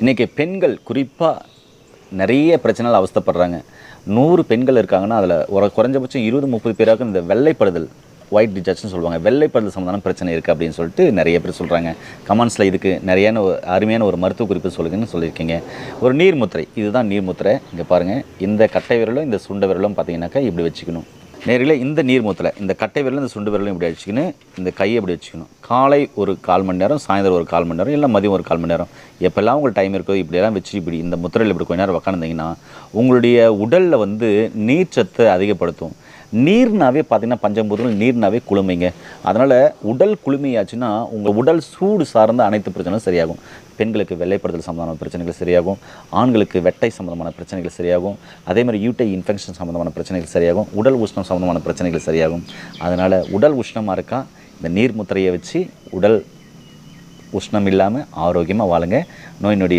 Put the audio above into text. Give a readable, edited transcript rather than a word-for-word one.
இன்றைக்கி பெண்கள் குறிப்பாக நிறைய பிரச்சனைகள் அவஸ்தைப்படுறாங்க. 100 பெண்கள் இருக்காங்கன்னா, அதில் ஒரு குறைஞ்சபட்சம் 20-30 பேராக இந்த வெள்ளைப்படுதல், ஒயிட் டிசார்ஜ்னு சொல்லுவாங்க. வெள்ளைப்படுதல் சம்மந்தமான பிரச்சனை இருக்குது அப்படின்னு சொல்லிட்டு நிறைய பேர் சொல்கிறாங்க. கமெண்ட்ஸில் இதுக்கு நிறையான அருமையான ஒரு மருத்துவ குறிப்பு சொல்லுங்கன்னு சொல்லியிருக்கீங்க. ஒரு நீர்முத்திரை, இதுதான் நீர்முத்திரை. இங்கே பாருங்கள், இந்த கட்டை விரலும் இந்த சுண்ட விரலும் பார்த்தீங்கன்னாக்கா இப்படி வச்சுக்கணும். நேர்களே, இந்த நீர்முத்திரை, இந்த கட்டை விரலும் இந்த சுண்டு விரலும் இப்படி வச்சுக்கணும். இந்த கையை இப்படி வச்சுக்கணும். காலை ஒரு 1/4 மணி நேரம், சாயந்தரம் ஒரு 1/4 மணி நேரம், இல்லை மதியம் ஒரு 1/4 மணி நேரம், எப்போல்லாம் உங்களுக்கு டைம் இருக்கோ இப்படியெல்லாம் வச்சு இப்படி இந்த முத்திரையில் இப்படி கொஞ்ச நேரம் உட்காந்துருந்தீங்கன்னா உங்களுடைய உடலில் வந்து நீர்ச்சத்தை அதிகப்படுத்தும். நீர்னாவே பார்த்தீங்கன்னா பஞ்சபூதங்கள் நீர்னாவே குளுமைங்க. அதனால் உடல் குளுமையாச்சுன்னா உங்கள் உடல் சூடு சார்ந்த அனைத்து பிரச்சனையும் சரியாகும். பெண்களுக்கு வெள்ளைப்படுதல் சம்மந்தமான பிரச்சனைகள் சரியாகும். ஆண்களுக்கு வெட்டை சம்மந்தமான பிரச்சனைகள் சரியாகும். அதேமாதிரி யூட்டை இன்ஃபெக்ஷன் சம்மந்தமான பிரச்சனைகள் சரியாகும். உடல் உஷ்ணம் சம்மந்தமான பிரச்சனைகள் சரியாகும். அதனால் உடல் உஷ்ணமாக இருக்கா, இந்த நீர் முத்திரையை வச்சு உடல் உஷ்ணம் இல்லாமல் ஆரோக்கியமாக வாழுங்க. நோய் நொடி